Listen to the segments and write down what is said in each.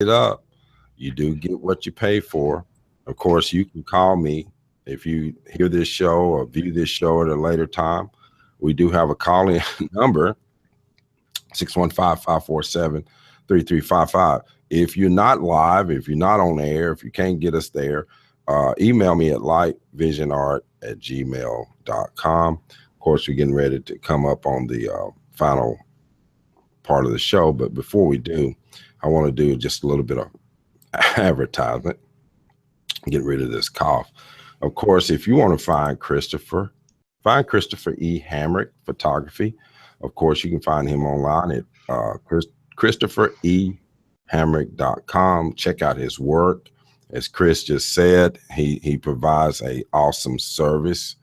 it up, you do get what you pay for. Of course, you can call me if you hear this show or view this show at a later time. We do have a call-in number, 615-547-3355. If you're not live, if you're not on air, if you can't get us there, email me at lightvisionart@gmail.com. Of course, we're getting ready to come up on the final part of the show. But before we do, I want to do just a little bit of advertisement, get rid of this cough. Of course, if you want to find Christoper E. Hamrick Photography. Of course, you can find him online at ChristopherEHamrick.com. Check out his work. As Chris just said, he provides a awesome service,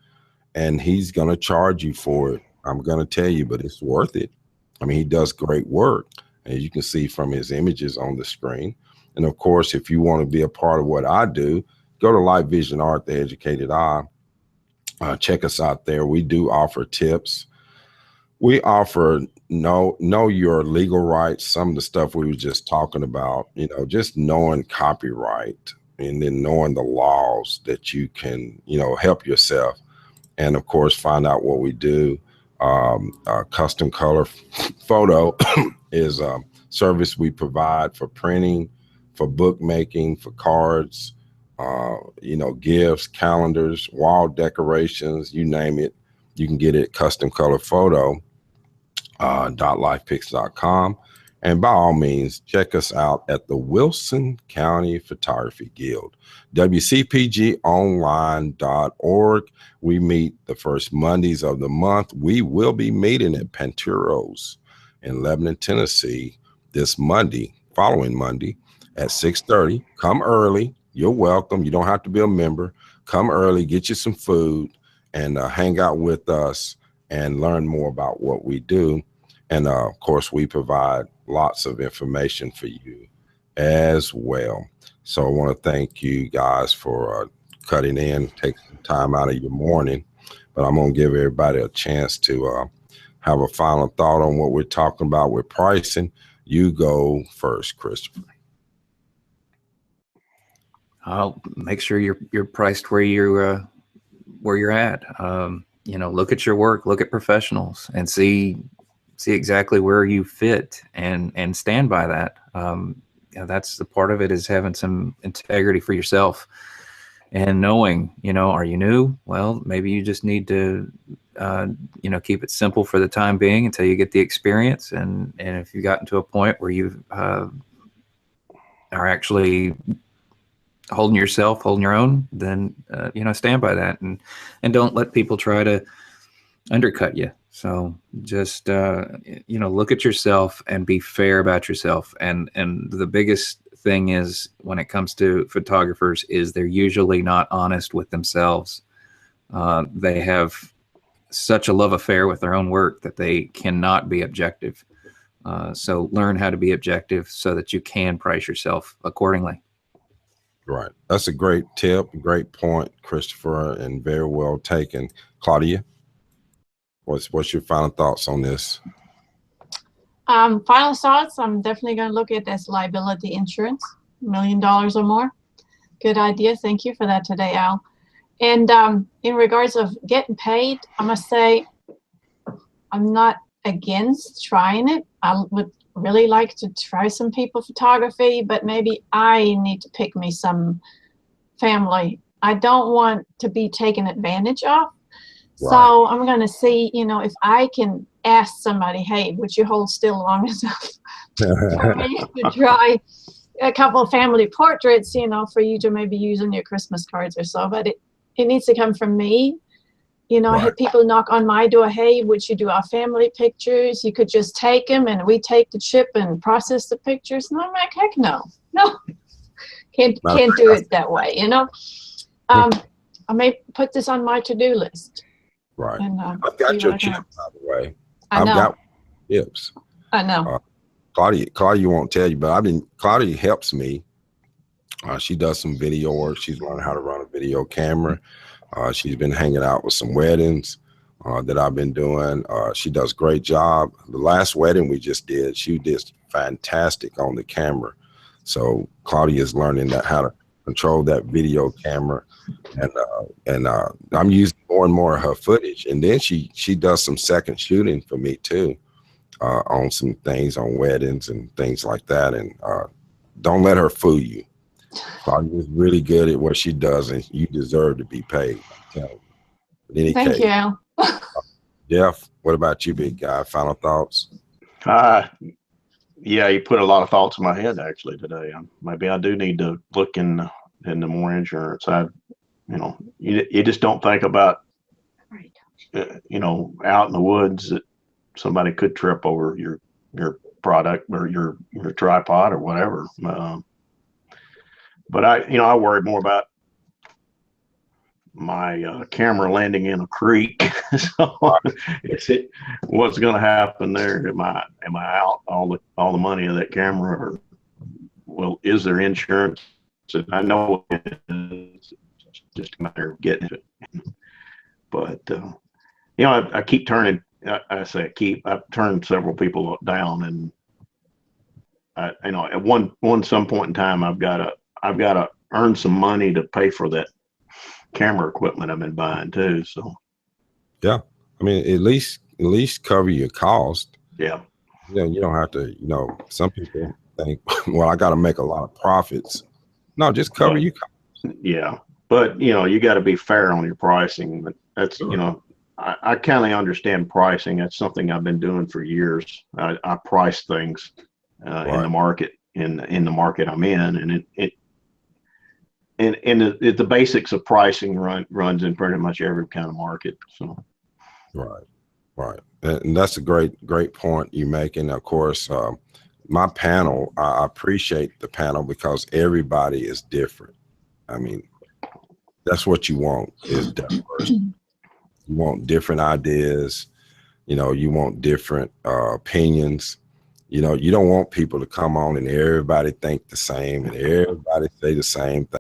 and he's going to charge you for it. I'm going to tell you, but it's worth it. I mean, he does great work, as you can see from his images on the screen. And of course, if you want to be a part of what I do, go to Light Vision Art, The Educated Eye. Check us out there. We do offer tips. We offer know your legal rights. Some of the stuff we were just talking about, just knowing copyright and then knowing the laws that you can, help yourself. And of course, find out what we do. Custom color photo is a service we provide for printing, for bookmaking, for cards, gifts, calendars, wall decorations, you name it. You can get it at customcolorphoto.lifepix.com. And by all means, check us out at the Wilson County Photography Guild, WCPGonline.org. We meet the first Mondays of the month. We will be meeting at Panteros in Lebanon, Tennessee this Monday, following Monday at 6:30. Come early. You're welcome. You don't have to be a member. Come early, get you some food, and hang out with us and learn more about what we do. And of course, we provide lots of information for you as well. So I want to thank you guys for cutting in, taking some time out of your morning. But I'm going to give everybody a chance to have a final thought on what we're talking about with pricing. You go first, Christoper. I'll make sure you're priced where you're at. Look at your work, look at professionals, and see exactly where you fit, and stand by that. That's the part of it, is having some integrity for yourself and knowing, are you new? Well, maybe you just need to, keep it simple for the time being until you get the experience. And if you've gotten to a point where you are actually holding your own, then stand by that, and don't let people try to undercut you. So just look at yourself and be fair about yourself. And the biggest thing is, when it comes to photographers, is they're usually not honest with themselves. They have such a love affair with their own work that they cannot be objective. So learn how to be objective so that you can price yourself accordingly. Right. That's a great tip, great point, Christoper, and very well taken. Claudia, what's your final thoughts on this? Final thoughts, I'm definitely going to look at this liability insurance, $1 million or more. Good idea. Thank you for that today, Al. And in regards of getting paid, I must say I'm not against trying it. I would really like to try some people photography, but maybe I need to pick me some family. I don't want to be taken advantage of. Right. So I'm going to see, if I can ask somebody, hey, would you hold still long enough for me to try a couple of family portraits, for you to maybe use on your Christmas cards or so. But it needs to come from me. Right. I had people knock on my door, hey, would you do our family pictures? You could just take them and we take the chip and process the pictures. And I'm like, heck no. Can't do it that way, I may put this on my to-do list. Right. And, I've got your chip, by the way. I've got tips. I know. Claudia won't tell you, but Claudia helps me. She does some video work. She's learned how to run a video camera. She's been hanging out with some weddings that I've been doing. She does a great job. The last wedding we just did, she did fantastic on the camera. So Claudia is learning that how to control that video camera, and I'm using more and more of her footage. And then she does some second shooting for me too, on some things, on weddings and things like that. And don't let her fool you. Claudia is really good at what she does, and you deserve to be paid. I'm telling you. In any Thank case, you, Al. Jeff, what about you, big guy? Final thoughts? Yeah, you put a lot of thoughts in my head actually today. Maybe I do need to look into more insurance. You just don't think about, out in the woods that somebody could trip over your product or your tripod or whatever. But I worry more about my camera landing in a creek. So what's going to happen there? Am I out all the money of that camera, or is there insurance? And I know it's just a matter of getting it. But I keep turning. I've turned several people down, and at some point in time I've got to earn some money to pay for that camera equipment I've been buying too. So yeah, I mean, at least cover your cost. Yeah. You don't have to, some people think, well, I got to make a lot of profits. No, just cover your costs. Yeah. But, you got to be fair on your pricing. But that's, Sure. I kind of understand pricing. That's something I've been doing for years. I price things Right. in the market, in the market I'm in. And the basics of pricing runs in pretty much every kind of market. So. Right. And that's a great point you make. And of course, my panel, I appreciate the panel because everybody is different. I mean, that's what you want, is diversity. You want different ideas, you want different opinions. You don't want people to come on and everybody think the same and everybody say the same thing.